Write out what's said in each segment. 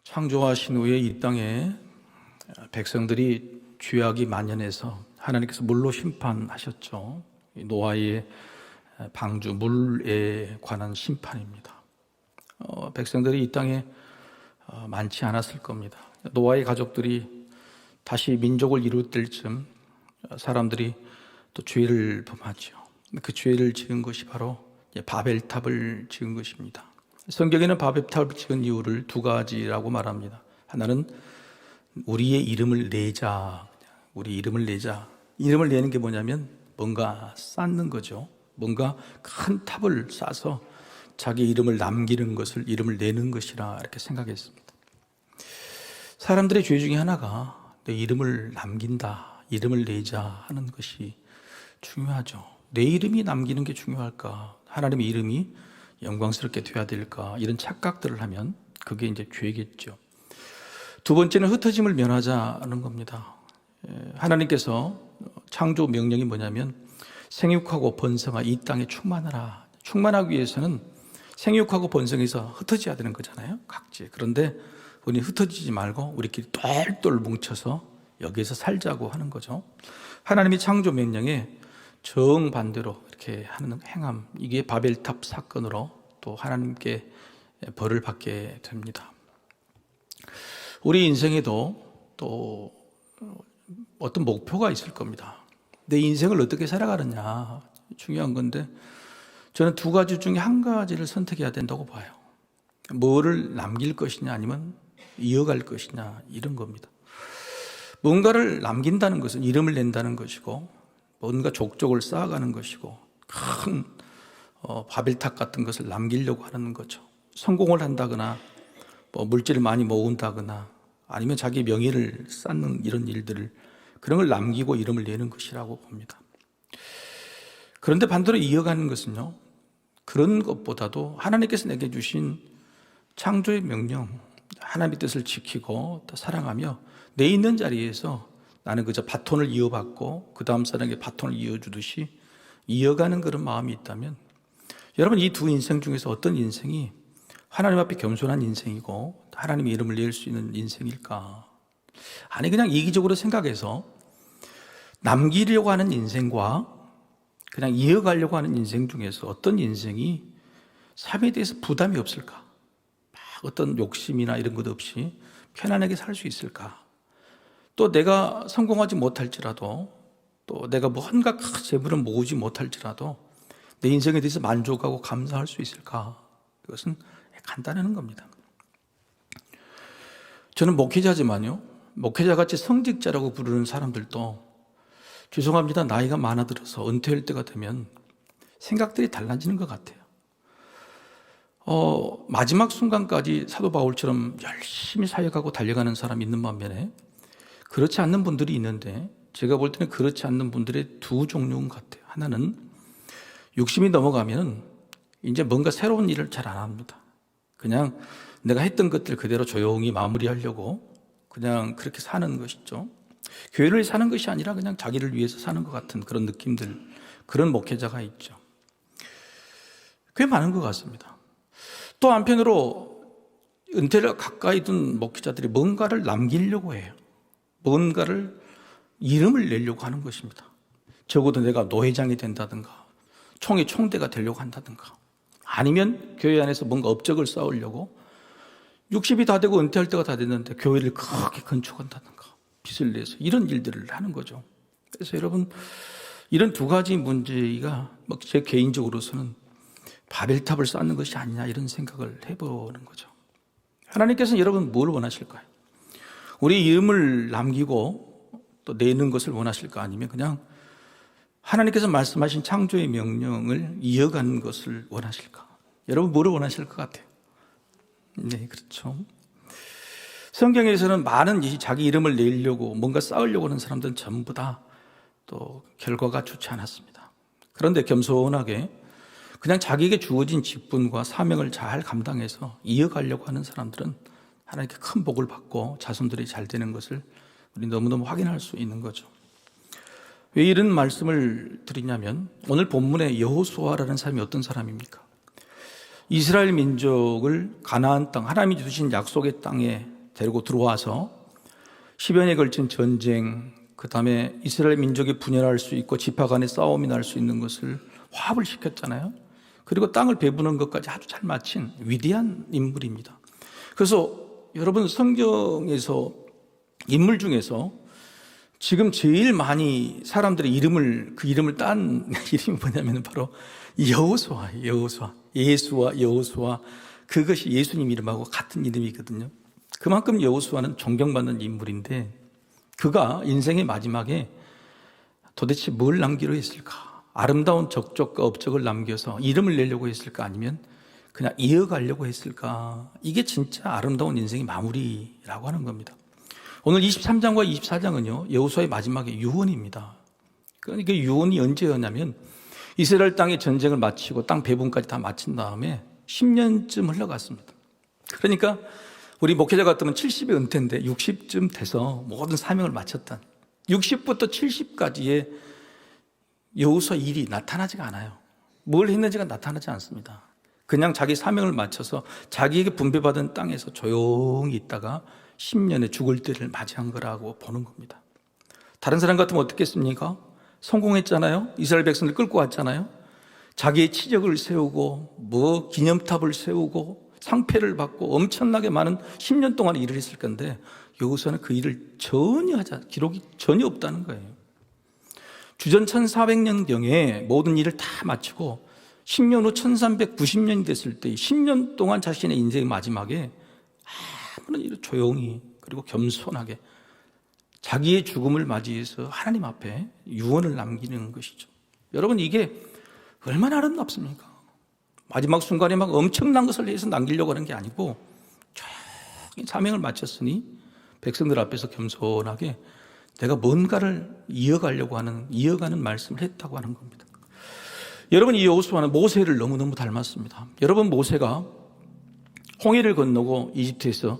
창조하신 후에 이 땅에 백성들이 죄악이 만연해서 하나님께서 물로 심판하셨죠. 노아의 방주, 물에 관한 심판입니다. 백성들이 이 땅에 많지 않았을 겁니다. 노아의 가족들이 다시 민족을 이룰 때쯤 사람들이 또 죄를 범하죠. 그 죄를 지은 것이 바로 바벨탑을 지은 것입니다. 성경에는 바벨탑을 지은 이유를 두 가지라고 말합니다. 하나는 우리의 이름을 내자. 우리 이름을 내자. 이름을 내는 게 뭐냐면 뭔가 쌓는 거죠. 뭔가 큰 탑을 쌓아서 자기 이름을 남기는 것을, 이름을 내는 것이라 이렇게 생각했습니다. 사람들의 죄 중에 하나가 내 이름을 남긴다, 이름을 내자 하는 것이 중요하죠. 내 이름이 남기는 게 중요할까? 하나님의 이름이 영광스럽게 돼야 될까? 이런 착각들을 하면 그게 이제 죄겠죠. 두 번째는 흩어짐을 면하자는 겁니다. 하나님께서 창조 명령이 뭐냐면 생육하고 번성하, 이 땅에 충만하라. 충만하기 위해서는 생육하고 번성해서 흩어져야 되는 거잖아요, 각지. 그런데 우리 흩어지지 말고 우리끼리 똘똘 뭉쳐서 여기에서 살자고 하는 거죠. 하나님이 창조 명령에 정반대로 이렇게 하는 행함, 이게 바벨탑 사건으로 또 하나님께 벌을 받게 됩니다. 우리 인생에도 또 어떤 목표가 있을 겁니다. 내 인생을 어떻게 살아가느냐 중요한 건데, 저는 두 가지 중에 한 가지를 선택해야 된다고 봐요. 뭐를 남길 것이냐 아니면 이어갈 것이냐, 이런 겁니다. 뭔가를 남긴다는 것은 이름을 낸다는 것이고, 뭔가 족적을 쌓아가는 것이고, 큰 바벨탑 같은 것을 남기려고 하는 거죠. 성공을 한다거나 물질을 많이 모은다거나 아니면 자기 명예를 쌓는 이런 일들을, 그런 걸 남기고 이름을 내는 것이라고 봅니다. 그런데 반대로 이어가는 것은요, 그런 것보다도 하나님께서 내게 주신 창조의 명령, 하나님의 뜻을 지키고 또 사랑하며 내 있는 자리에서 나는 그저 바톤을 이어받고 그 다음 사람에게 바톤을 이어주듯이 이어가는 그런 마음이 있다면, 여러분 이 두 인생 중에서 어떤 인생이 하나님 앞에 겸손한 인생이고 하나님의 이름을 낼 수 있는 인생일까? 아니, 그냥 이기적으로 생각해서 남기려고 하는 인생과 그냥 이어가려고 하는 인생 중에서 어떤 인생이 삶에 대해서 부담이 없을까? 막 어떤 욕심이나 이런 것 없이 편안하게 살 수 있을까? 또 내가 성공하지 못할지라도, 또 내가 뭔가 큰 재물을 모으지 못할지라도 내 인생에 대해서 만족하고 감사할 수 있을까? 이것은 간단한 겁니다. 저는 목회자지만요, 목회자같이 성직자라고 부르는 사람들도 죄송합니다, 나이가 많아 들어서 은퇴할 때가 되면 생각들이 달라지는 것 같아요. 마지막 순간까지 사도 바울처럼 열심히 사역하고 달려가는 사람이 있는 반면에 그렇지 않는 분들이 있는데, 제가 볼 때는 그렇지 않는 분들의 두 종류인 것 같아요. 하나는 60이 넘어가면 이제 뭔가 새로운 일을 잘 안 합니다. 그냥 내가 했던 것들 그대로 조용히 마무리하려고 그냥 그렇게 사는 것이죠. 교회를 사는 것이 아니라 그냥 자기를 위해서 사는 것 같은 그런 느낌들, 그런 목회자가 있죠. 꽤 많은 것 같습니다. 또 한편으로 은퇴를 가까이 둔 목회자들이 뭔가를 남기려고 해요. 뭔가를 이름을 내려고 하는 것입니다. 적어도 내가 노회장이 된다든가 총의 총대가 되려고 한다든가, 아니면 교회 안에서 뭔가 업적을 쌓으려고 60이 다 되고 은퇴할 때가 다 됐는데 교회를 크게 건축한다든가 빚을 내서 이런 일들을 하는 거죠. 그래서 여러분, 이런 두 가지 문제가 제 개인적으로서는 바벨탑을 쌓는 것이 아니냐, 이런 생각을 해보는 거죠. 하나님께서는 여러분 뭘 원하실까요? 우리 이름을 남기고 또 내는 것을 원하실까? 아니면 그냥 하나님께서 말씀하신 창조의 명령을 이어가는 것을 원하실까? 여러분 뭐를 원하실 것 같아요? 네, 그렇죠. 성경에서는 많은 자기 이름을 내려고 뭔가 쌓으려고 하는 사람들은 전부 다 또 결과가 좋지 않았습니다. 그런데 겸손하게 그냥 자기에게 주어진 직분과 사명을 잘 감당해서 이어가려고 하는 사람들은 하나님께 큰 복을 받고 자손들이 잘 되는 것을 우리 너무너무 확인할 수 있는 거죠. 왜 이런 말씀을 드리냐면, 오늘 본문의 여호수아라는 사람이 어떤 사람입니까? 이스라엘 민족을 가나안 땅, 하나님이 주신 약속의 땅에 데리고 들어와서 10여 년에 걸친 전쟁, 그 다음에 이스라엘 민족이 분열할 수 있고 지파 간의 싸움이 날 수 있는 것을 화합을 시켰잖아요. 그리고 땅을 배부는 것까지 아주 잘 마친 위대한 인물입니다. 그래서 여러분, 성경에서 인물 중에서 지금 제일 많이 사람들의 그 이름을 딴 이름이 뭐냐면 바로 여호수아, 예수와 여호수아, 그것이 예수님 이름하고 같은 이름이거든요. 그만큼 여호수아는 존경받는 인물인데, 그가 인생의 마지막에 도대체 뭘 남기로 했을까? 아름다운 적적과 업적을 남겨서 이름을 내려고 했을까? 아니면 그냥 이어가려고 했을까? 이게 진짜 아름다운 인생의 마무리라고 하는 겁니다. 오늘 23장과 24장은요, 여호수아의 마지막에 유언입니다. 그러니까 유언이 언제였냐면 이스라엘 땅의 전쟁을 마치고 땅 배분까지 다 마친 다음에 10년쯤 흘러갔습니다. 그러니까 우리 목회자 같으면 70에 은퇴인데 60쯤 돼서 모든 사명을 마쳤던 60부터 70까지의 여호수아 일이 나타나지가 않아요. 뭘 했는지가 나타나지 않습니다. 그냥 자기 사명을 마쳐서 자기에게 분배받은 땅에서 조용히 있다가 10년의 죽을 때를 맞이한 거라고 보는 겁니다. 다른 사람 같으면 어떻겠습니까? 성공했잖아요. 이스라엘 백성들 끌고 왔잖아요. 자기의 치적을 세우고 기념탑을 세우고 상패를 받고 엄청나게 많은 10년 동안 일을 했을 건데 여호수아는 그 일을 전혀 기록이 전혀 없다는 거예요. 주전 1400년경에 모든 일을 다 마치고 10년 후 1390년이 됐을 때 10년 동안 자신의 인생의 마지막에 아무런 일을 조용히 그리고 겸손하게 자기의 죽음을 맞이해서 하나님 앞에 유언을 남기는 것이죠. 여러분, 이게 얼마나 아름답습니까? 마지막 순간에 막 엄청난 것을 해서 남기려고 하는 게 아니고 조용히 사명을 마쳤으니 백성들 앞에서 겸손하게 내가 뭔가를 이어가는 말씀을 했다고 하는 겁니다. 여러분, 이 여호수아는 모세를 너무너무 닮았습니다. 여러분, 모세가 홍해를 건너고 이집트에서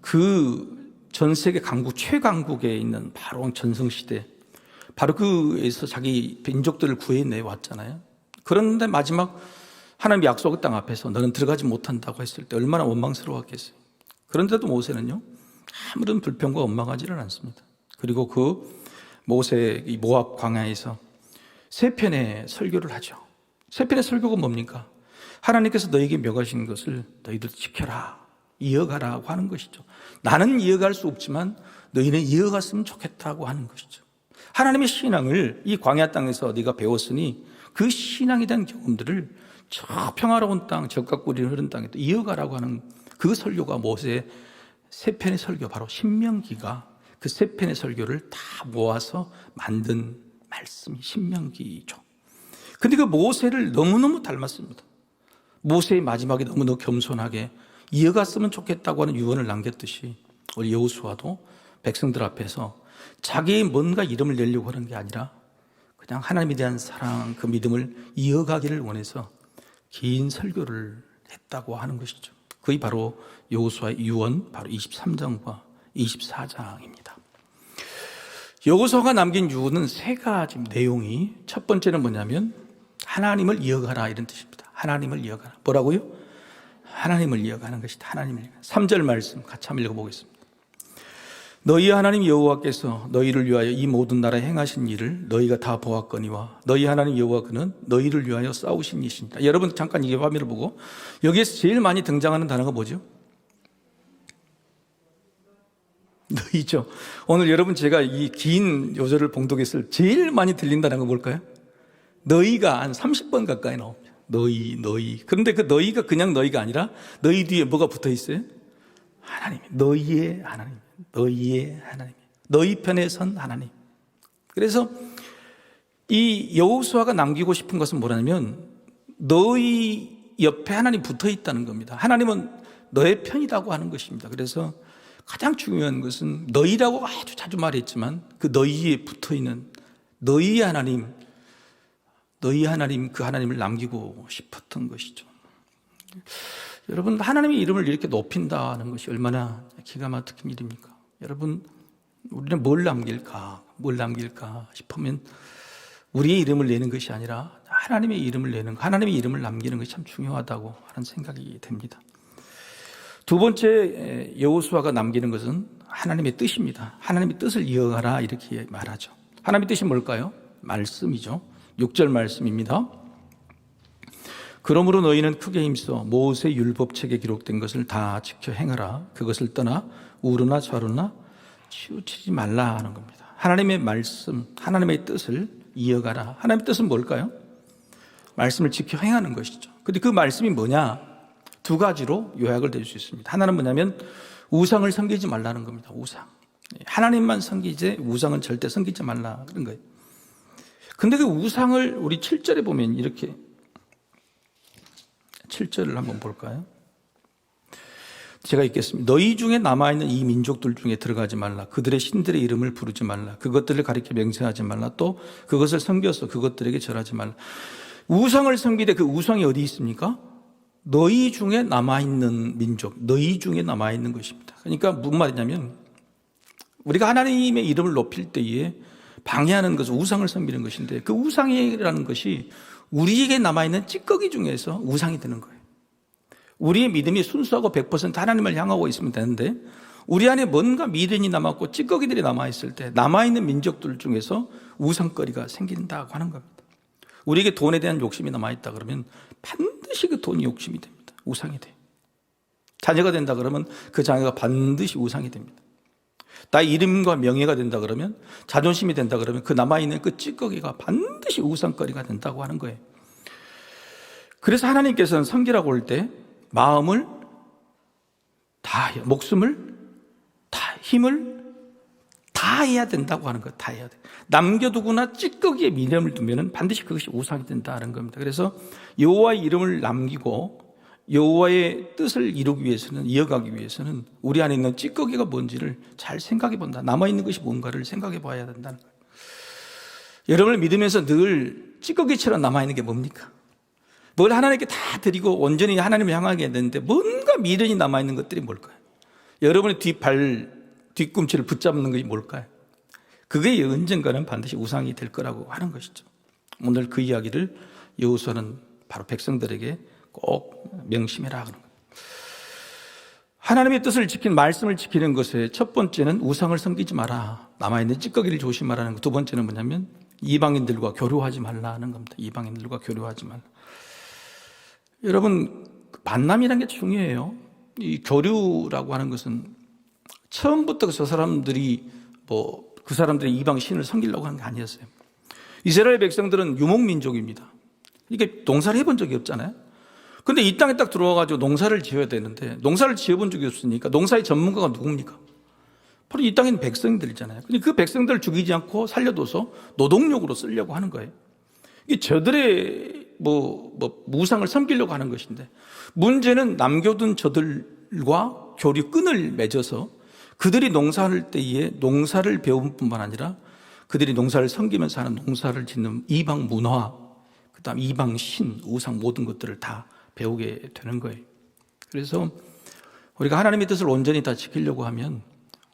그 전 세계 강국 최강국에 있는 바로 전성시대, 바로 그에서 자기 민족들을 구해내 왔잖아요. 그런데 마지막 하나님의 약속의 땅 앞에서 너는 들어가지 못한다고 했을 때 얼마나 원망스러웠겠어요. 그런데도 모세는요, 아무런 불평과 원망하지를 않습니다. 그리고 그 모세 이 모압 광야에서 세 편의 설교를 하죠. 세 편의 설교가 뭡니까? 하나님께서 너에게 명하신 것을 너희들 지켜라, 이어가라고 하는 것이죠. 나는 이어갈 수 없지만 너희는 이어갔으면 좋겠다고 하는 것이죠. 하나님의 신앙을 이 광야 땅에서 네가 배웠으니 그 신앙에 대한 경험들을 저 평화로운 땅, 적과 꿀이 흐르는 땅에 또 이어가라고 하는 그 설교가 모세의 세 편의 설교, 바로 신명기가 그 세 편의 설교를 다 모아서 만든 말씀이 신명기죠. 근데 그 모세를 너무너무 닮았습니다. 모세의 마지막에 너무너무 겸손하게 이어갔으면 좋겠다고 하는 유언을 남겼듯이 우리 여호수아도 백성들 앞에서 자기의 뭔가 이름을 내려고 하는 게 아니라 그냥 하나님에 대한 사랑, 그 믿음을 이어가기를 원해서 긴 설교를 했다고 하는 것이죠. 그게 바로 여호수아의 유언, 바로 23장과 24장입니다. 여호수아가 남긴 유언은 세 가지 내용이, 첫 번째는 뭐냐면 하나님을 이어가라, 이런 뜻입니다. 하나님을 이어가라. 뭐라고요? 하나님을 이어가는 것이다. 하나님을 이어가라. 3절 말씀 같이 한번 읽어보겠습니다. 너희 하나님 여호와께서 너희를 위하여 이 모든 나라에 행하신 일을 너희가 다 보았거니와 너희 하나님 여호와 그는 너희를 위하여 싸우신 이시니라. 여러분, 잠깐 이 화면을 보고 여기에서 제일 많이 등장하는 단어가 뭐죠? 너희죠. 오늘 여러분, 제가 이 긴 요절을 봉독했을 때 제일 많이 들린다는 건 뭘까요? 너희가 한 30번 가까이 나옵니다. 너희. 그런데 그 너희가 그냥 너희가 아니라 너희 뒤에 뭐가 붙어 있어요? 하나님. 너희의 하나님. 너희 편에 선 하나님. 그래서 이 여호수아가 남기고 싶은 것은 뭐냐면 너희 옆에 하나님 붙어 있다는 겁니다. 하나님은 너의 편이라고 하는 것입니다. 그래서 가장 중요한 것은 너희라고 아주 자주 말했지만 그 너희에 붙어 있는 너희의 하나님, 그 하나님을 남기고 싶었던 것이죠. 여러분, 하나님의 이름을 이렇게 높인다는 것이 얼마나 기가 막힌 일입니까? 여러분, 우리는 뭘 남길까 싶으면 우리의 이름을 내는 것이 아니라 하나님의 이름을 내는 것, 하나님의 이름을 남기는 것이 참 중요하다고 하는 생각이 됩니다. 두 번째 여호수아가 남기는 것은 하나님의 뜻입니다. 하나님의 뜻을 이어가라 이렇게 말하죠. 하나님의 뜻이 뭘까요? 말씀이죠. 6절 말씀입니다. 그러므로 너희는 크게 힘써 모세 율법책에 기록된 것을 다 지켜 행하라. 그것을 떠나 우르나 좌르나 치우치지 말라 하는 겁니다. 하나님의 말씀, 하나님의 뜻을 이어가라. 하나님의 뜻은 뭘까요? 말씀을 지켜 행하는 것이죠. 근데 그 말씀이 뭐냐? 두 가지로 요약을 될 수 있습니다. 하나는 뭐냐면 우상을 섬기지 말라는 겁니다. 우상. 하나님만 섬기지 우상은 절대 섬기지 말라 그런 거예요. 근데 그 우상을 우리 7절에 보면 이렇게 7절을 한번 볼까요? 제가 읽겠습니다. 너희 중에 남아있는 이 민족들 중에 들어가지 말라. 그들의 신들의 이름을 부르지 말라. 그것들을 가리켜 맹세하지 말라. 또 그것을 섬겨서 그것들에게 절하지 말라. 우상을 섬기되 그 우상이 어디 있습니까? 너희 중에 남아있는 민족, 너희 중에 남아있는 것입니다. 그러니까 무슨 말이냐면 우리가 하나님의 이름을 높일 때에 방해하는 것은 우상을 섬기는 것인데 그 우상이라는 것이 우리에게 남아있는 찌꺼기 중에서 우상이 되는 거예요. 우리의 믿음이 순수하고 100% 하나님을 향하고 있으면 되는데 우리 안에 뭔가 미련이 남았고 찌꺼기들이 남아있을 때 남아있는 민족들 중에서 우상거리가 생긴다고 하는 겁니다. 우리에게 돈에 대한 욕심이 남아있다 그러면 반드시 그 돈이 욕심이 됩니다. 우상이 돼요. 자녀가 된다 그러면 그 자녀가 반드시 우상이 됩니다. 나의 이름과 명예가 된다 그러면 자존심이 된다 그러면 그 남아있는 그 찌꺼기가 반드시 우상거리가 된다고 하는 거예요. 그래서 하나님께서는 섬기라고 할 때 마음을 다해요. 목숨을 다 힘을 다 해야 된다고 하는 거예요. 다 해야 돼. 남겨두거나 찌꺼기에 미련을 두면 반드시 그것이 우상이 된다는 겁니다. 그래서 여호와의 이름을 남기고 여호와의 뜻을 이루기 위해서는 이어가기 위해서는 우리 안에 있는 찌꺼기가 뭔지를 잘 생각해 본다. 남아있는 것이 뭔가를 생각해 봐야 된다는 거예요. 여러분을 믿으면서 늘 찌꺼기처럼 남아있는 게 뭡니까? 뭘 하나님께 다 드리고 온전히 하나님을 향하게 되는데 뭔가 미련이 남아있는 것들이 뭘까요? 여러분의 뒤꿈치를 붙잡는 것이 뭘까요? 그게 언젠가는 반드시 우상이 될 거라고 하는 것이죠. 오늘 그 이야기를 여호수아는 바로 백성들에게 꼭 명심해라 그런 거예요. 하나님의 뜻을 지킨 말씀을 지키는 것의 첫 번째는 우상을 섬기지 마라. 남아있는 찌꺼기를 조심하라는 것. 두 번째는 뭐냐면 이방인들과 교류하지 말라는 겁니다. 이방인들과 교류하지 말라. 여러분 만남이라는 게 중요해요. 이 교류라고 하는 것은 처음부터 저 사람들이 그 사람들의 이방 신을 섬기려고 하는 게 아니었어요. 이스라엘 백성들은 유목민족입니다. 이게 농사를 해본 적이 없잖아요. 근데 이 땅에 딱 들어와가지고 농사를 지어야 되는데 농사를 지어본 적이 없으니까 농사의 전문가가 누굽니까? 바로 이 땅에 있는 백성들이잖아요. 근데 그 백성들을 죽이지 않고 살려둬서 노동력으로 쓰려고 하는 거예요. 이게 저들의 무상을 섬기려고 하는 것인데 문제는 남겨둔 저들과 교류끈을 맺어서 그들이 농사할 때에 농사를 배운 뿐만 아니라 그들이 농사를 섬기면서 하는 농사를 짓는 이방 문화, 그 다음 이방 신, 우상 모든 것들을 다 배우게 되는 거예요. 그래서 우리가 하나님의 뜻을 온전히 다 지키려고 하면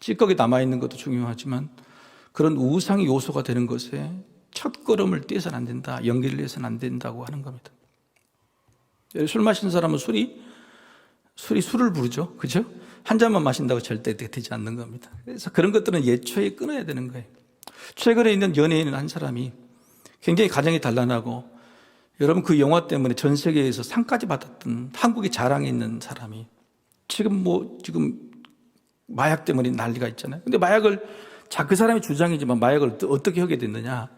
찌꺼기 남아있는 것도 중요하지만 그런 우상의 요소가 되는 것에 첫 걸음을 떼서는 안 된다, 연기를 해서는 안 된다고 하는 겁니다. 술 마시는 사람은 술을 부르죠. 그죠? 한 잔만 마신다고 절대 되지 않는 겁니다. 그래서 그런 것들은 예초에 끊어야 되는 거예요. 최근에 있는 연예인 한 사람이 굉장히 가정이 단란하고 여러분 그 영화 때문에 전 세계에서 상까지 받았던 한국의 자랑에 있는 사람이 지금 마약 때문에 난리가 있잖아요. 근데 마약을 그 사람의 주장이지만 마약을 어떻게 하게 됐느냐?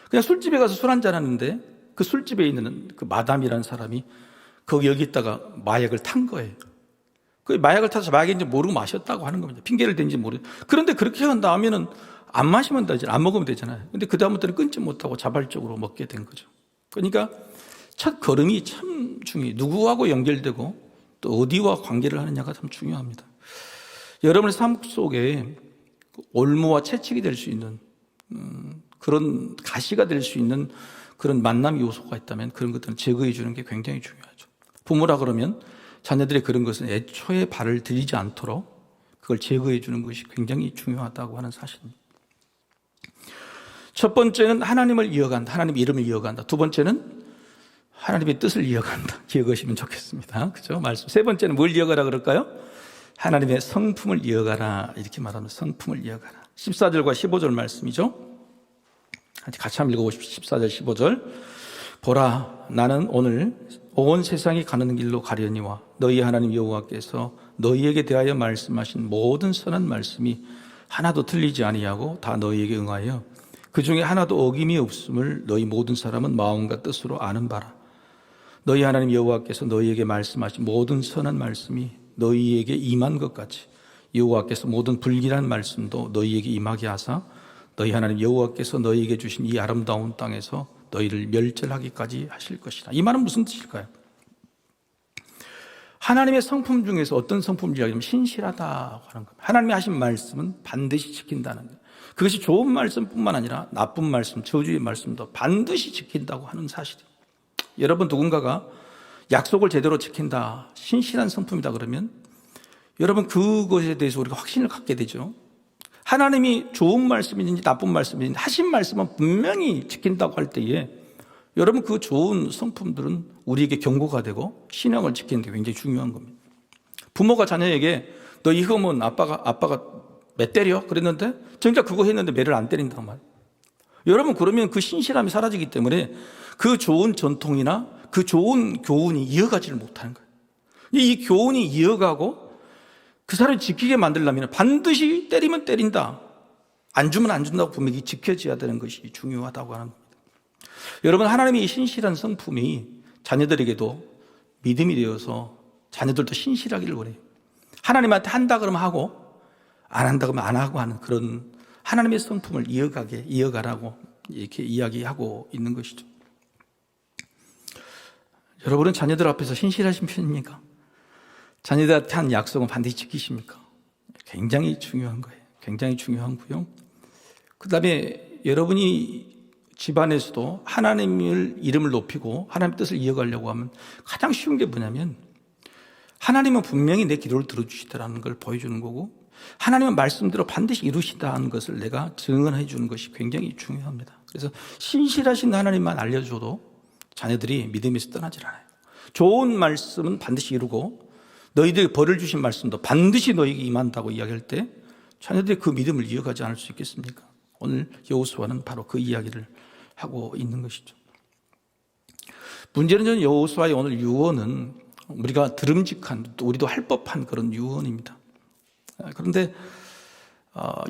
그냥 술집에 가서 술 한잔 하는데 그 술집에 있는 그 마담이라는 사람이 여기 있다가 마약을 탄 거예요. 그 마약을 타서 마약인지 모르고 마셨다고 하는 겁니다. 핑계를 댄지 모르고. 그런데 그렇게 한 다음에는 안 마시면 되잖아요. 안 먹으면 되잖아요. 근데 그 다음부터는 끊지 못하고 자발적으로 먹게 된 거죠. 그러니까 첫 걸음이 참 중요해요. 누구하고 연결되고 또 어디와 관계를 하느냐가 참 중요합니다. 여러분의 삶 속에 올무와 채찍이 될 수 있는 그런 가시가 될 수 있는 그런 만남 요소가 있다면 그런 것들은 제거해 주는 게 굉장히 중요하죠. 부모라 그러면 자녀들의 그런 것은 애초에 발을 들이지 않도록 그걸 제거해 주는 것이 굉장히 중요하다고 하는 사실입니다. 첫 번째는 하나님을 이어간다. 하나님 이름을 이어간다. 두 번째는 하나님의 뜻을 이어간다. 기억하시면 좋겠습니다. 그죠? 말씀. 세 번째는 뭘 이어가라 그럴까요? 하나님의 성품을 이어가라 이렇게 말합니다. 성품을 이어가라. 14절과 15절 말씀이죠. 같이 한번 읽어보십시오. 14절 15절. 보라, 나는 오늘 온 세상이 가는 길로 가려니와 너희 하나님 여호와께서 너희에게 대하여 말씀하신 모든 선한 말씀이 하나도 틀리지 아니하고 다 너희에게 응하여 그 중에 하나도 어김이 없음을 너희 모든 사람은 마음과 뜻으로 아는 바라. 너희 하나님 여호와께서 너희에게 말씀하신 모든 선한 말씀이 너희에게 임한 것 같이 여호와께서 모든 불길한 말씀도 너희에게 임하게 하사 너희 하나님 여호와께서 너희에게 주신 이 아름다운 땅에서 너희를 멸절하기까지 하실 것이다. 이 말은 무슨 뜻일까요? 하나님의 성품 중에서 어떤 성품을 이야기하면 신실하다고 하는 겁니다. 하나님이 하신 말씀은 반드시 지킨다는 거예요. 그것이 좋은 말씀뿐만 아니라 나쁜 말씀, 저주의 말씀도 반드시 지킨다고 하는 사실이에요. 여러분, 누군가가 약속을 제대로 지킨다, 신실한 성품이다 그러면 여러분 그것에 대해서 우리가 확신을 갖게 되죠. 하나님이 좋은 말씀이든지 나쁜 말씀이든지 하신 말씀은 분명히 지킨다고 할 때에 여러분 그 좋은 성품들은 우리에게 경고가 되고 신앙을 지키는 게 굉장히 중요한 겁니다. 부모가 자녀에게 너 이거 뭐 아빠가 매 때려? 그랬는데 진짜 그거 했는데 매를 안 때린단 말이에요. 여러분 그러면 그 신실함이 사라지기 때문에 그 좋은 전통이나 그 좋은 교훈이 이어가지를 못하는 거예요. 이 교훈이 이어가고 그 사람을 지키게 만들려면 반드시 때리면 때린다, 안 주면 안 준다고 분명히 지켜져야 되는 것이 중요하다고 하는 겁니다. 여러분, 하나님의 신실한 성품이 자녀들에게도 믿음이 되어서 자녀들도 신실하기를 원해요. 하나님한테 한다 그러면 하고 안 한다 그러면 안 하고 하는 그런 하나님의 성품을 이어가라고 이렇게 이야기하고 있는 것이죠. 여러분은 자녀들 앞에서 신실하신 편입니까? 자녀들한테 한 약속은 반드시 지키십니까? 굉장히 중요한 거예요. 굉장히 중요하고요. 그 다음에 여러분이 집안에서도 하나님의 이름을 높이고 하나님의 뜻을 이어가려고 하면 가장 쉬운 게 뭐냐면 하나님은 분명히 내 기도를 들어주시다라는 걸 보여주는 거고 하나님은 말씀대로 반드시 이루시다는 것을 내가 증언해 주는 것이 굉장히 중요합니다. 그래서 신실하신 하나님만 알려줘도 자녀들이 믿음에서 떠나질 않아요. 좋은 말씀은 반드시 이루고 너희들에게 벌을 주신 말씀도 반드시 너희에게 임한다고 이야기할 때 자녀들이 그 믿음을 이어가지 않을 수 있겠습니까? 오늘 여호수아는 바로 그 이야기를 하고 있는 것이죠. 문제는 저는 여호수아의 오늘 유언은 우리가 들음직한, 또 우리도 할 법한 그런 유언입니다. 그런데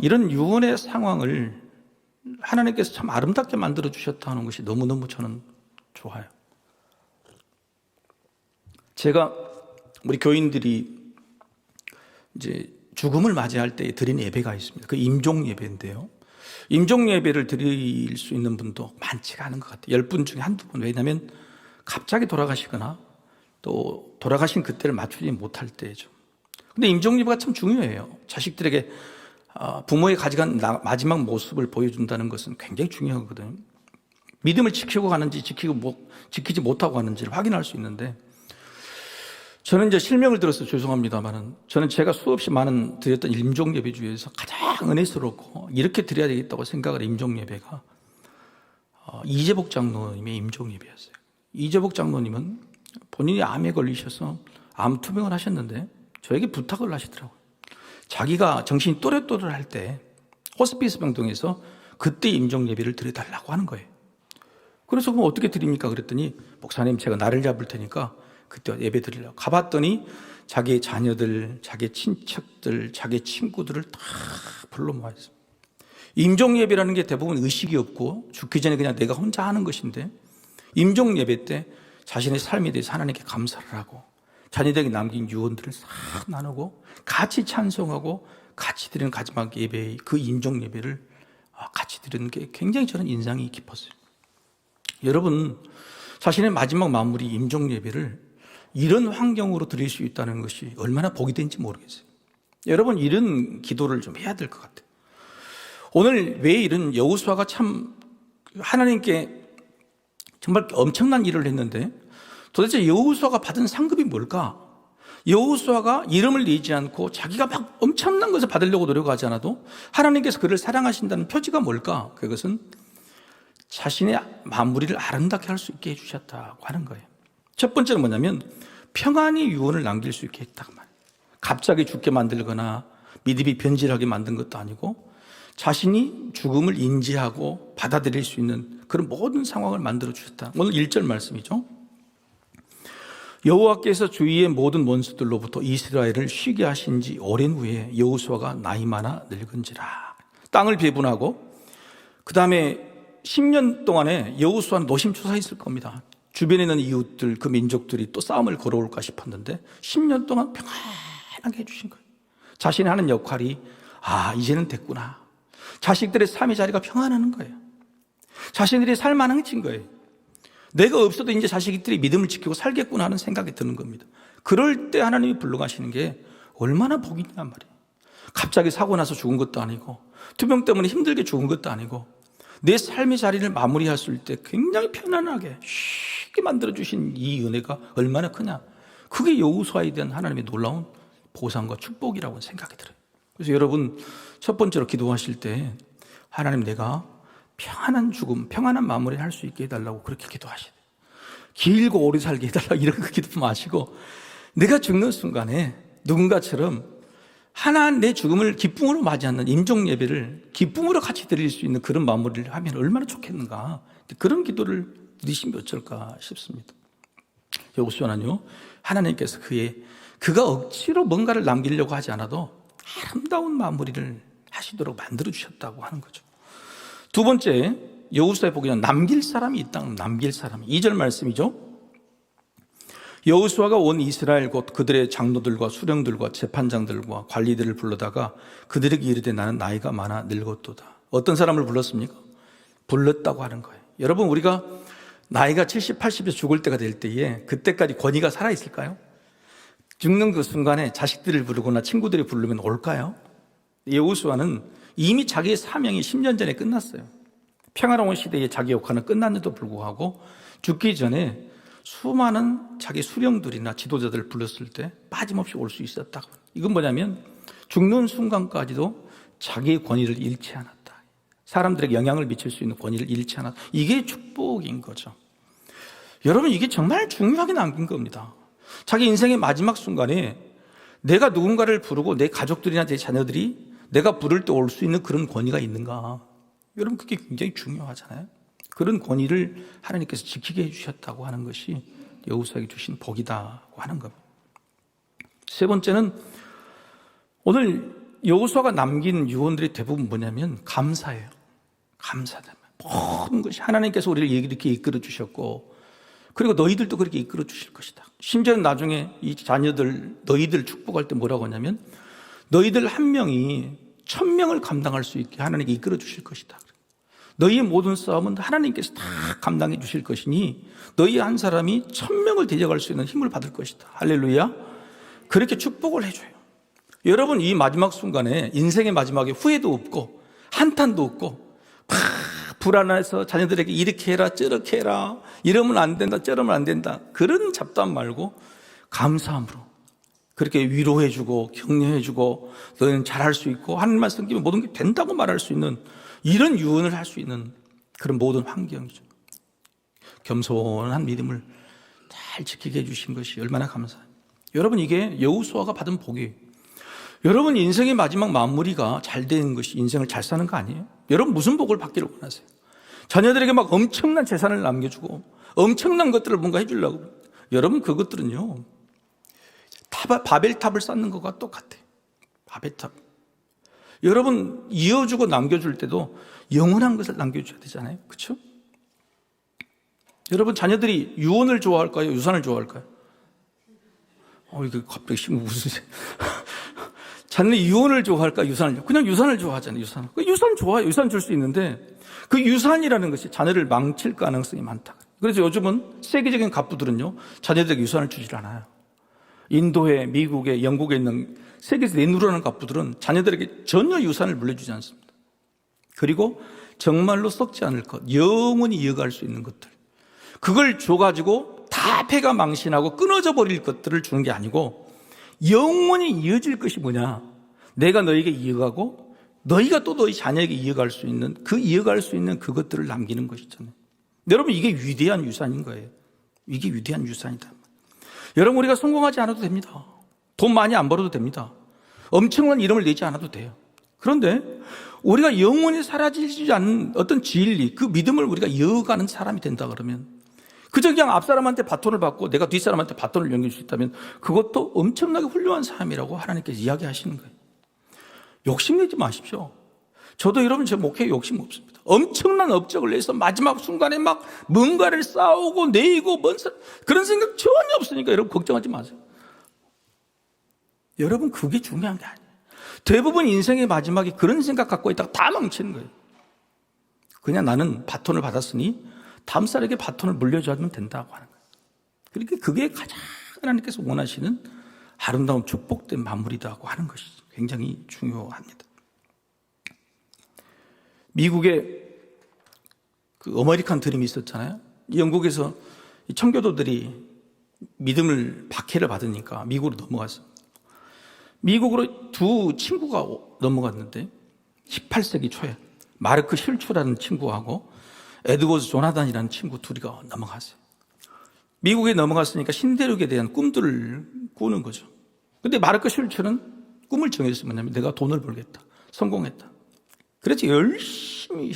이런 유언의 상황을 하나님께서 참 아름답게 만들어 주셨다는 것이 너무너무 저는 좋아요. 제가 우리 교인들이 이제 죽음을 맞이할 때 드리는 예배가 있습니다. 그 임종 예배인데요. 임종 예배를 드릴 수 있는 분도 많지가 않은 것 같아요. 10분 중에 한두 분. 왜냐하면 갑자기 돌아가시거나 또 돌아가신 그때를 맞추지 못할 때죠. 근데 임종 예배가 참 중요해요. 자식들에게 부모의 가져간 마지막 모습을 보여준다는 것은 굉장히 중요하거든요. 믿음을 지키고 가는지 지키지 못하고 가는지를 확인할 수 있는데 저는 이제 실명을 들어서 죄송합니다만은 저는 제가 수없이 많은 드렸던 임종 예배 중에서 가장 은혜스럽고 이렇게 드려야 되겠다고 생각을 임종 예배가 이재복 장로님의 임종 예배였어요. 이재복 장로님은 본인이 암에 걸리셔서 암 투병을 하셨는데 저에게 부탁을 하시더라고요. 자기가 정신이 또렷또렷할 때 호스피스 병동에서 그때 임종 예배를 드려달라고 하는 거예요. 그래서 그럼 어떻게 드립니까? 그랬더니 목사님 제가 날을 잡을 테니까 그때 예배 드리려고 가봤더니 자기 자녀들, 자기 친척들, 자기 친구들을 다 불러 모았어요. 임종 예배라는 게 대부분 의식이 없고 죽기 전에 그냥 내가 혼자 하는 것인데 임종 예배 때 자신의 삶에 대해서 하나님께 감사를 하고 자녀들에게 남긴 유언들을 싹 나누고 같이 찬송하고 같이 드리는 마지막 예배의 그 임종 예배를 같이 드리는 게 굉장히 저는 인상이 깊었어요. 여러분, 자신의 마지막 마무리 임종 예배를 이런 환경으로 드릴 수 있다는 것이 얼마나 복이 된지 모르겠어요. 여러분, 이런 기도를 좀 해야 될 것 같아요. 오늘 왜 이런 여호수아가 참 하나님께 정말 엄청난 일을 했는데 도대체 여호수아가 받은 상급이 뭘까? 여호수아가 이름을 내지 않고 자기가 막 엄청난 것을 받으려고 노력하지 않아도 하나님께서 그를 사랑하신다는 표지가 뭘까? 그것은 자신의 마무리를 아름답게 할 수 있게 해주셨다고 하는 거예요. 첫 번째는 뭐냐면 평안히 유언을 남길 수 있게 했다고 말이에요. 갑자기 죽게 만들거나 믿음이 변질하게 만든 것도 아니고 자신이 죽음을 인지하고 받아들일 수 있는 그런 모든 상황을 만들어 주셨다. 오늘 1절 말씀이죠. 여호와께서 주위의 모든 원수들로부터 이스라엘을 쉬게 하신 지 오랜 후에 여호수아가 나이 많아 늙은지라. 땅을 배분하고 그 다음에 10년 동안에 여호수아는 노심초사했을 겁니다. 주변에 있는 이웃들, 그 민족들이 또 싸움을 걸어올까 싶었는데 10년 동안 평안하게 해주신 거예요. 자신이 하는 역할이 이제는 됐구나. 자식들의 삶의 자리가 평안하는 거예요. 자신들이 살만해진 거예요. 내가 없어도 이제 자식들이 믿음을 지키고 살겠구나 하는 생각이 드는 겁니다. 그럴 때 하나님이 불러가시는 게 얼마나 복이냔 말이에요. 갑자기 사고 나서 죽은 것도 아니고 투병 때문에 힘들게 죽은 것도 아니고 내 삶의 자리를 마무리했을 때 굉장히 편안하게 쉽게 만들어주신 이 은혜가 얼마나 크냐. 그게 여호수아에 대한 하나님의 놀라운 보상과 축복이라고 생각이 들어요. 그래서 여러분 첫 번째로 기도하실 때 하나님, 내가 평안한 죽음, 평안한 마무리를 할 수 있게 해달라고 그렇게 기도하시대요. 길고 오래 살게 해달라고 이런 거 기도 마시고, 내가 죽는 순간에 누군가처럼 하나 내 죽음을 기쁨으로 맞이하는 임종 예배를 기쁨으로 같이 드릴 수 있는 그런 마무리를 하면 얼마나 좋겠는가. 그런 기도를 드리시면 어쩔까 싶습니다. 여호수아는요, 하나님께서 그가 억지로 뭔가를 남기려고 하지 않아도 아름다운 마무리를 하시도록 만들어 주셨다고 하는 거죠. 두 번째, 여호수아에 보기에는 남길 사람이 있다. 남길 사람이. 2절 말씀이죠. 여호수아가 온 이스라엘 곧 그들의 장로들과 수령들과 재판장들과 관리들을 불러다가 그들에게 이르되 나는 나이가 많아 늙었도다. 어떤 사람을 불렀습니까? 불렀다고 하는 거예요. 여러분, 우리가 나이가 70, 80에서 죽을 때가 될 때에 그때까지 권위가 살아있을까요? 죽는 그 순간에 자식들을 부르거나 친구들이 부르면 올까요? 여호수아는 이미 자기의 사명이 10년 전에 끝났어요. 평화로운 시대에 자기 역할은 끝났는데도 불구하고 죽기 전에 수많은 자기 수령들이나 지도자들을 불렀을 때 빠짐없이 올 수 있었다고. 이건 뭐냐면 죽는 순간까지도 자기의 권위를 잃지 않았다. 사람들에게 영향을 미칠 수 있는 권위를 잃지 않았다. 이게 축복인 거죠. 여러분, 이게 정말 중요하게 남긴 겁니다. 자기 인생의 마지막 순간에 내가 누군가를 부르고 내 가족들이나 내 자녀들이 내가 부를 때 올 수 있는 그런 권위가 있는가. 여러분, 그게 굉장히 중요하잖아요. 그런 권위를 하나님께서 지키게 해주셨다고 하는 것이 여호수아에게 주신 복이다고 하는 겁니다. 세 번째는 오늘 여호수아가 남긴 유언들이 대부분 뭐냐면 감사예요. 감사다. 모든 것이 하나님께서 우리를 이렇게 이끌어 주셨고, 그리고 너희들도 그렇게 이끌어 주실 것이다. 심지어는 나중에 이 자녀들, 너희들 축복할 때 뭐라고 하냐면 너희들 한 명이 1000명을 감당할 수 있게 하나님께 이끌어 주실 것이다. 너희의 모든 싸움은 하나님께서 다 감당해 주실 것이니 너희 한 사람이 1000명을 데려갈 수 있는 힘을 받을 것이다. 할렐루야. 그렇게 축복을 해줘요. 여러분, 이 마지막 순간에 인생의 마지막에 후회도 없고 한탄도 없고 불안해서 자녀들에게 이렇게 해라 저렇게 해라, 이러면 안 된다 저러면 안 된다, 그런 잡담 말고 감사함으로 그렇게 위로해주고 격려해주고 너희는 잘할 수 있고 하나님 말씀 끼면 모든 게 된다고 말할 수 있는 이런 유언을 할 수 있는 그런 모든 환경이죠. 겸손한 믿음을 잘 지키게 해주신 것이 얼마나 감사해요. 여러분, 이게 여호수아가 받은 복이에요. 여러분, 인생의 마지막 마무리가 잘 되는 것이 인생을 잘 사는 거 아니에요? 여러분, 무슨 복을 받기를 원하세요? 자녀들에게 막 엄청난 재산을 남겨주고 엄청난 것들을 뭔가 해주려고. 여러분, 그것들은요 바벨탑을 쌓는 것과 똑같아요. 바벨탑. 여러분, 이어주고 남겨줄 때도 영원한 것을 남겨줘야 되잖아요. 그렇죠? 여러분, 자녀들이 유언을 좋아할까요? 유산을 좋아할까요? 이거 갑자기 무슨 자녀들이 유언을 좋아할까? 유산을? 그냥 유산을 좋아하잖아요. 유산 좋아요. 유산 줄 수 있는데 그 유산이라는 것이 자녀를 망칠 가능성이 많다. 그래서 요즘은 세계적인 갑부들은요 자녀들에게 유산을 주질 않아요. 인도에, 미국에, 영국에 있는 세계에서 내누르는 갑부들은 자녀들에게 전혀 유산을 물려주지 않습니다. 그리고 정말로 썩지 않을 것, 영원히 이어갈 수 있는 것들, 그걸 줘가지고 다 패가 망신하고 끊어져 버릴 것들을 주는 게 아니고 영원히 이어질 것이 뭐냐, 내가 너에게 이어가고 너희가 또 너희 자녀에게 이어갈 수 있는 그것들을 남기는 것이잖아요. 여러분, 이게 위대한 유산인 거예요. 이게 위대한 유산이다. 여러분, 우리가 성공하지 않아도 됩니다. 돈 많이 안 벌어도 됩니다. 엄청난 이름을 내지 않아도 돼요. 그런데 우리가 영원히 사라지지 않는 어떤 진리, 그 믿음을 우리가 이어가는 사람이 된다 그러면, 그저 그냥 앞사람한테 바톤을 받고 내가 뒷사람한테 바톤을 넘길 수 있다면 그것도 엄청나게 훌륭한 사람이라고 하나님께서 이야기하시는 거예요. 욕심내지 마십시오. 저도 여러분 제 목회에 욕심 없습니다. 엄청난 업적을 내서 마지막 순간에 막 뭔가를 싸우고 내고 그런 생각 전혀 없으니까 여러분 걱정하지 마세요. 여러분 그게 중요한 게 아니에요. 대부분 인생의 마지막에 그런 생각 갖고 있다가 다 망치는 거예요. 그냥 나는 바톤을 받았으니 다음 사람에게 바톤을 물려주면 된다고 하는 거예요. 그러니까 그게 가장 하나님께서 원하시는 아름다운 축복된 마무리다고 하는 것이 굉장히 중요합니다. 미국에 그 어메리칸 드림이 있었잖아요. 영국에서 청교도들이 믿음을 박해를 받으니까 미국으로 넘어갔어요. 미국으로 두 친구가 넘어갔는데 18세기 초에 마르크 실추라는 친구하고 에드워드 조나단이라는 친구 둘이 넘어갔어요. 미국에 넘어갔으니까 신대륙에 대한 꿈들을 꾸는 거죠. 근데 마르크 실추는 꿈을 정했어요. 뭐냐면 내가 돈을 벌겠다. 성공했다. 그래서 열심히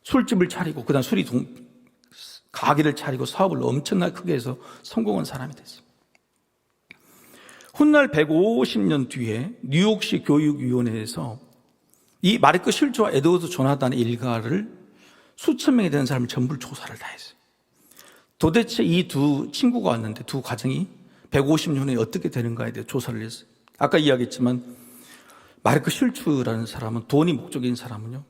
술집을 차리고 그다음 가게를 차리고 사업을 엄청나게 크게 해서 성공한 사람이 됐어요. 훗날 150년 뒤에 뉴욕시 교육위원회에서 이 마르크 실추와 에드워드 조나단의 일가를 수천 명에 되는 사람을 전부 조사를 다 했어요. 도대체 이 두 친구가 왔는데 두 가정이 150년 후에 어떻게 되는가에 대해 조사를 했어요. 아까 이야기했지만 마르크 실추라는 사람은 돈이 목적인 사람은요,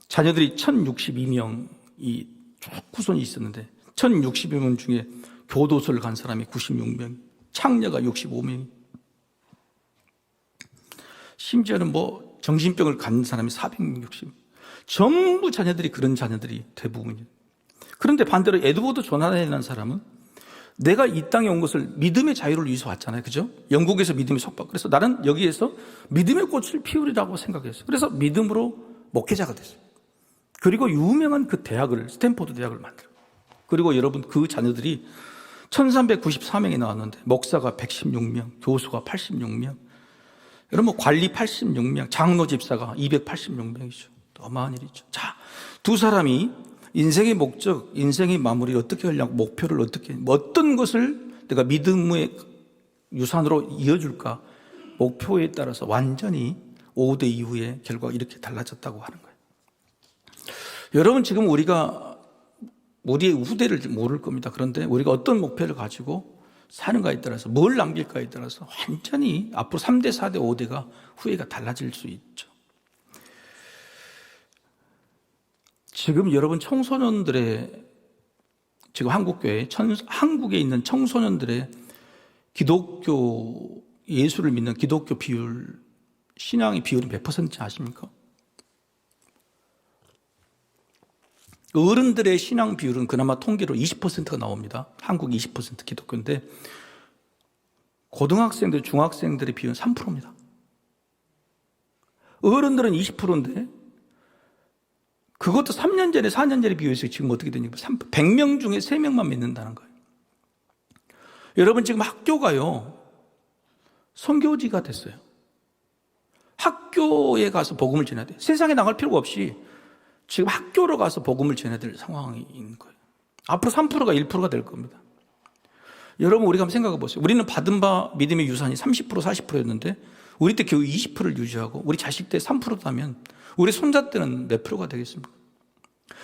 자녀들이 1062명이 쭉 후손이 있었는데 1062명 중에 교도소를 간 사람이 96명, 창녀가 65명, 심지어는 정신병을 갖는 사람이 460명. 전부 자녀들이 그런 자녀들이 대부분이에요. 그런데 반대로 에드워드 조나단이라는 사람은 내가 이 땅에 온 것을 믿음의 자유를 위해서 왔잖아요. 그죠? 영국에서 믿음이 속박. 그래서 나는 여기에서 믿음의 꽃을 피우리라고 생각했어요. 그래서 믿음으로 목회자가 됐어요. 그리고 유명한 그 대학을, 스탠포드 대학을 만들어요. 그리고 여러분 그 자녀들이 1394명이 나왔는데 목사가 116명, 교수가 86명, 여러분 관리 86명, 장로 집사가 286명이죠. 어마어마한 일이죠. 자, 두 사람이 인생의 목적, 인생의 마무리를 어떻게 하려고, 목표를 어떤 것을 내가 믿음의 유산으로 이어줄까, 목표에 따라서 완전히 5대 이후의 결과가 이렇게 달라졌다고 하는 거예요. 여러분 지금 우리가 우리의 후대를 모를 겁니다. 그런데 우리가 어떤 목표를 가지고 사는가에 따라서, 뭘 남길까에 따라서 완전히 앞으로 3대, 4대, 5대가 후회가 달라질 수 있죠. 지금 여러분 청소년들의, 지금 한국에 있는 청소년들의 기독교, 예수를 믿는 기독교 비율, 신앙의 비율이 몇 퍼센트 아십니까? 어른들의 신앙 비율은 그나마 통계로 20%가 나옵니다. 한국 20% 기독교인데, 고등학생들, 중학생들의 비율은 3%입니다. 어른들은 20%인데, 그것도 3년 전에, 4년 전에 비교해서 지금 어떻게 되냐면 100명 중에 3명만 믿는다는 거예요. 여러분 지금 학교가요, 선교지가 됐어요. 학교에 가서 복음을 전해야 돼요. 세상에 나갈 필요가 없이 지금 학교로 가서 복음을 전해야 될 상황이 있는 거예요. 앞으로 3%가 1%가 될 겁니다. 여러분 우리가 한번 생각해 보세요. 우리는 받은 바 믿음의 유산이 30%, 40%였는데 우리 때 겨우 20%를 유지하고 우리 자식 때 3%다면 우리 손자 때는 몇 프로가 되겠습니까?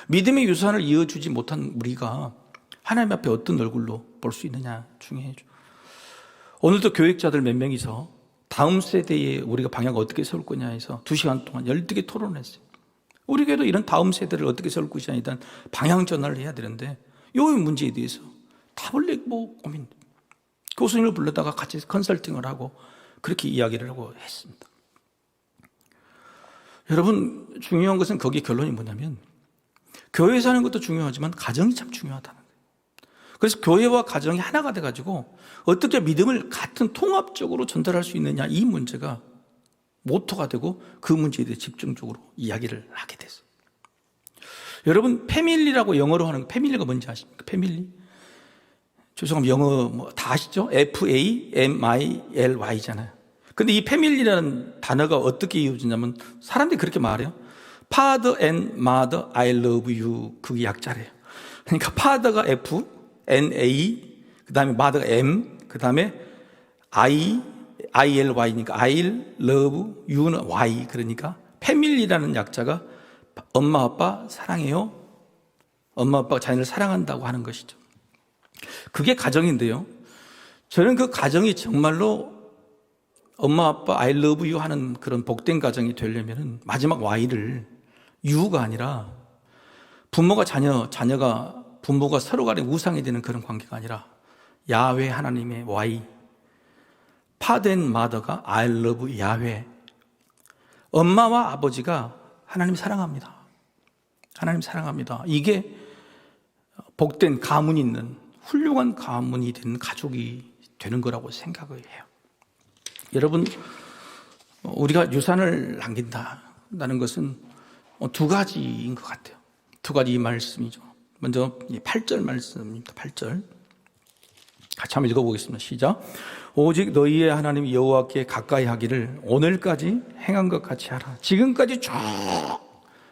믿음의 유산을 이어주지 못한 우리가 하나님 앞에 어떤 얼굴로 볼 수 있느냐 중요해요. 오늘도 교육자들 몇 명이서 다음 세대에 우리가 방향을 어떻게 세울 거냐 해서 2시간 동안 12개 토론을 했어요. 우리 교회도 이런 다음 세대를 어떻게 세울 것이냐, 일단 방향 전환을 해야 되는데 이 문제에 대해서 답을 내고 고민. 교수님을 불러다가 같이 컨설팅을 하고 그렇게 이야기를 하고 했습니다. 여러분 중요한 것은 거기 결론이 뭐냐면 교회 사는 것도 중요하지만 가정이 참 중요하다는 거예요. 그래서 교회와 가정이 하나가 돼가지고 어떻게 믿음을 같은 통합적으로 전달할 수 있느냐, 이 문제가 모토가 되고 그 문제에 대해 집중적으로 이야기를 하게 됐어요. 여러분 패밀리라고 영어로 하는 패밀리가 뭔지 아십니까? 패밀리. 죄송합니다. 영어 뭐 다 아시죠? FAMILY잖아요. 근데 이 패밀리라는 단어가 어떻게 이어지냐면 사람들이 그렇게 말해요. Father and Mother, I love you. 그게 약자래요. 그러니까 Father가 F, N-A, 그 다음에 Mother가 M, 그 다음에 ILY니까 I love you는 Y. 그러니까 패밀리라는 약자가 엄마 아빠 사랑해요. 엄마 아빠가 자녀를 사랑한다고 하는 것이죠. 그게 가정인데요. 저는 그 가정이 정말로 엄마 아빠 I love you 하는 그런 복된 가정이 되려면 마지막 Y를 U가 아니라 부모가 자녀가 부모가 서로 간에 우상이 되는 그런 관계가 아니라 야훼 하나님의 Y, Father and Mother가 I love 야훼. 엄마와 아버지가 하나님 사랑합니다. 하나님 사랑합니다. 이게 복된 가문이 있는 훌륭한 가문이 되는 가족이 되는 거라고 생각을 해요. 여러분, 우리가 유산을 남긴다는 것은 두 가지인 것 같아요. 두 가지 말씀이죠. 먼저 8절 말씀입니다. 8절 같이 한번 읽어보겠습니다. 시작. 오직 너희의 하나님 여호와께 가까이 하기를 오늘까지 행한 것 같이 하라. 지금까지 쭉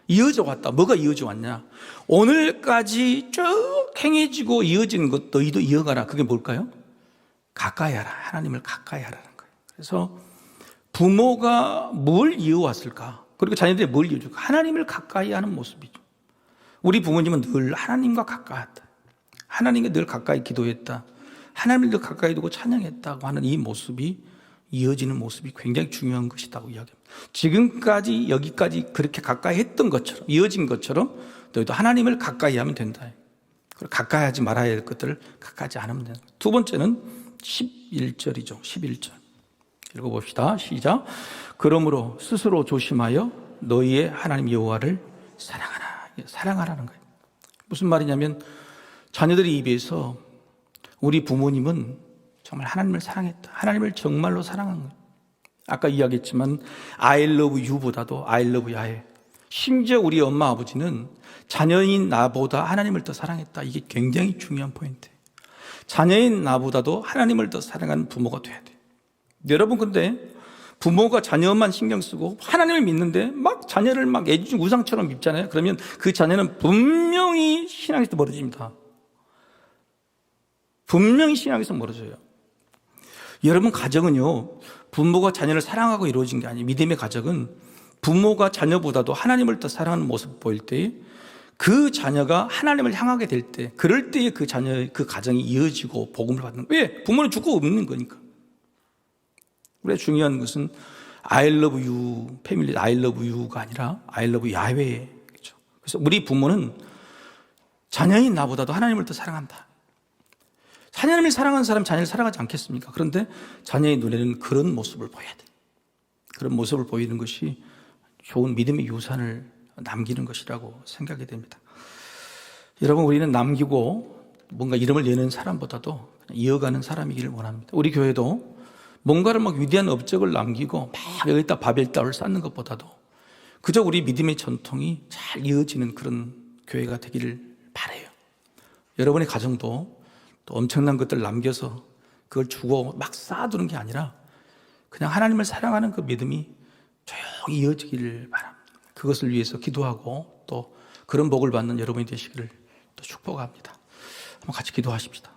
이어져 왔다. 뭐가 이어져 왔냐? 오늘까지 쭉 행해지고 이어지는 것 너희도 이어가라. 그게 뭘까요? 가까이 하라. 하나님을 가까이 하라는 거예요. 그래서 부모가 뭘 이어왔을까? 그리고 자녀들이 뭘 이어줄까? 하나님을 가까이 하는 모습이죠. 우리 부모님은 늘 하나님과 가까이 했다. 하나님께 늘 가까이 기도했다. 하나님을 늘 가까이 두고 찬양했다고 하는 이 모습이 이어지는 모습이 굉장히 중요한 것이라고 이야기합니다. 지금까지 여기까지 그렇게 가까이 했던 것처럼 이어진 것처럼 너희도 하나님을 가까이 하면 된다. 그리고 가까이 하지 말아야 할 것들을 가까이 하지 않으면 된다. 두 번째는 11절이죠. 11절 읽어봅시다. 시작. 그러므로 스스로 조심하여 너희의 하나님 여호와를 사랑하라. 사랑하라는 거예요. 무슨 말이냐면 자녀들의 입에서 우리 부모님은 정말 하나님을 사랑했다. 하나님을 정말로 사랑한 거예요. 아까 이야기했지만 I love you보다도 I love 야훼. 심지어 우리 엄마 아버지는 자녀인 나보다 하나님을 더 사랑했다. 이게 굉장히 중요한 포인트예요. 자녀인 나보다도 하나님을 더 사랑하는 부모가 돼야 돼요. 여러분, 근데 부모가 자녀만 신경 쓰고 하나님을 믿는데 막 자녀를 막 애지중 우상처럼 믿잖아요. 그러면 그 자녀는 분명히 신앙에서 멀어집니다. 분명히 신앙에서 멀어져요. 여러분, 가정은요, 부모가 자녀를 사랑하고 이루어진 게 아니에요. 믿음의 가정은 부모가 자녀보다도 하나님을 더 사랑하는 모습을 보일 때 그 자녀가 하나님을 향하게 될 때, 그럴 때에 그 자녀의 그 가정이 이어지고 복음을 받는 거예요. 왜? 부모는 죽고 없는 거니까. 그래, 중요한 것은 I love you, 패밀리 I love you가 아니라 I love 야훼죠. 그래서 우리 부모는 자녀인 나보다도 하나님을 더 사랑한다. 하나님을 사랑하는 사람 자녀를 사랑하지 않겠습니까? 그런데 자녀의 눈에는 그런 모습을 보여야 돼. 그런 모습을 보이는 것이 좋은 믿음의 유산을 남기는 것이라고 생각이 됩니다. 여러분, 우리는 남기고 뭔가 이름을 내는 사람보다도 이어가는 사람이기를 원합니다. 우리 교회도 뭔가를 막 위대한 업적을 남기고 막 여기다 바벨탑을 쌓는 것보다도 그저 우리 믿음의 전통이 잘 이어지는 그런 교회가 되기를 바라요. 여러분의 가정도 또 엄청난 것들을 남겨서 그걸 주고 막 쌓아두는 게 아니라 그냥 하나님을 사랑하는 그 믿음이 조용히 이어지기를 바랍니다. 그것을 위해서 기도하고 또 그런 복을 받는 여러분이 되시기를 또 축복합니다. 한번 같이 기도하십시다.